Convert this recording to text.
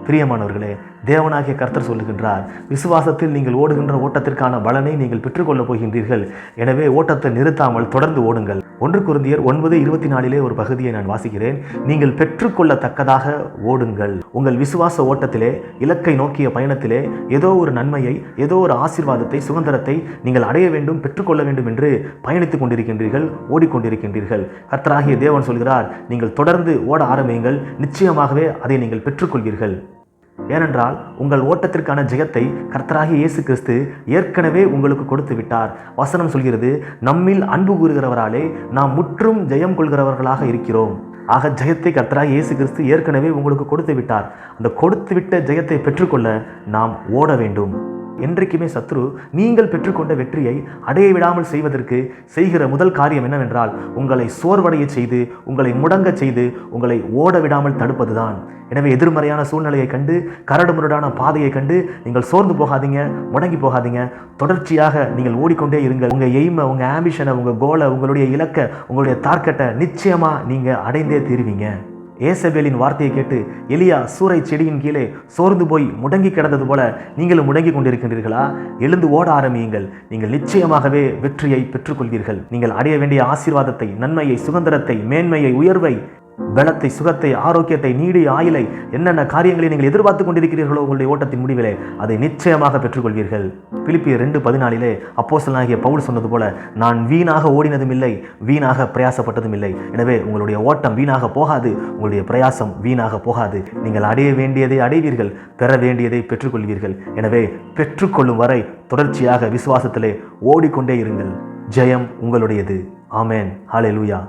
பிரியமானவர்களே, தேவனாகிய கர்த்தர் சொல்லுகின்றார், விசுவாசத்தில் நீங்கள் ஓடுகின்ற ஓட்டத்திற்கான பலனை நீங்கள் பெற்றுக்கொள்ளப் போகின்றீர்கள். எனவே ஓட்டத்தை நிறுத்தாமல் தொடர்ந்து ஓடுங்கள். 1 கொரிந்தியர் 9:24 ஒரு பகுதியை நான் வாசிக்கிறேன். நீங்கள் பெற்றுக்கொள்ளத்தக்கதாக ஓடுங்கள். உங்கள் விசுவாச ஓட்டத்திலே, இலக்கை நோக்கிய பயணத்திலே ஏதோ ஒரு நன்மையை, ஏதோ ஒரு ஆசீர்வாதத்தை, சுதந்திரத்தை நீங்கள் அடைய வேண்டும், பெற்றுக்கொள்ள வேண்டும் என்று பயணித்துக் கொண்டிருக்கின்றீர்கள், ஓடிக்கொண்டிருக்கின்றீர்கள். கர்த்தராகிய தேவன் சொல்கிறார், நீங்கள் தொடர்ந்து ஓட ஆரம்பியுங்கள், நிச்சயமாகவே அதை நீங்கள் பெற்றுக்கொள்வீர்கள். ஏனென்றால் உங்கள் ஓட்டத்திற்கான ஜெயத்தை கர்த்தராகிய இயேசு கிறிஸ்து ஏற்கனவே உங்களுக்கு கொடுத்து விட்டார். வசனம் சொல்கிறது, நம்மில் அன்பு கூறுகிறவராலே நாம் முற்றும் ஜெயம் கொள்கிறவர்களாக இருக்கிறோம். ஆக ஜெயத்தை கர்த்தராகிய இயேசு கிறிஸ்து ஏற்கனவே உங்களுக்கு கொடுத்து விட்டார். அந்த கொடுத்து விட்ட ஜெயத்தை பெற்றுக்கொள்ள நாம் ஓட வேண்டும். என்றைக்குமே சத்ரு நீங்கள் பெற்றுக்கொண்ட வெற்றியை அடைய விடாமல் செய்வதற்கு செய்கிற முதல் காரியம் என்னவென்றால், உங்களை சோர்வடைய செய்து, உங்களை முடங்க செய்து, உங்களை ஓட விடாமல் தடுப்பதுதான். எனவே எதிர்மறையான சூழ்நிலையை கண்டு, கரடுமுரடான பாதையை கண்டு நீங்கள் சோர்ந்து போகாதீங்க, முடங்கி போகாதீங்க. தொடர்ச்சியாக நீங்கள் ஓடிக்கொண்டே இருங்கள். உங்கள் எய்மை, உங்கள் ஆம்பிஷனை, உங்கள் கோலை, உங்களுடைய இலக்கை, உங்களுடைய டார்கெட்டை நிச்சயமாக நீங்கள் அடைந்தே தீருவீங்க. ஏசபேலின் வார்த்தையை கேட்டு எலியா சூறை செடியின் கீழே சோர்ந்து போய் முடங்கி கிடந்தது போல நீங்களும் முடங்கி கொண்டிருக்கின்றீர்களா? எழுந்து ஓட ஆரம்பியுங்கள். நீங்கள் நிச்சயமாகவே வெற்றியை பெற்றுக்கொள்வீர்கள். நீங்கள் அடைய வேண்டிய ஆசீர்வாதத்தை, நன்மையை, சுதந்திரத்தை, மேன்மையை, உயர்வை, பலத்தை, சுகத்தை, ஆரோக்கியத்தை, நீடிய ஆயுளை, என்னென்ன காரியங்களை நீங்கள் எதிர்பார்த்து கொண்டிருக்கிறீர்களோ உங்களுடைய ஓட்டத்தின் முடிவிலே அதை நிச்சயமாக பெற்றுக்கொள்வீர்கள். பிலிப்பியர் 2:14 அப்போஸ்தலனாகிய பவுல் சொன்னது போல, நான் வீணாக ஓடினதும் இல்லை, வீணாக பிரயாசப்பட்டதும் இல்லை. எனவே உங்களுடைய ஓட்டம் வீணாக போகாது, உங்களுடைய பிரயாசம் வீணாக போகாது. நீங்கள் அடைய வேண்டியதை அடைவீர்கள், பெற வேண்டியதை பெற்றுக்கொள்வீர்கள். எனவே பெற்றுக்கொள்ளும் வரை தொடர்ச்சியாக விசுவாசத்திலே ஓடிக்கொண்டே இருங்கள். ஜெயம் உங்களுடையது. ஆமென். ஹல்லேலூயா.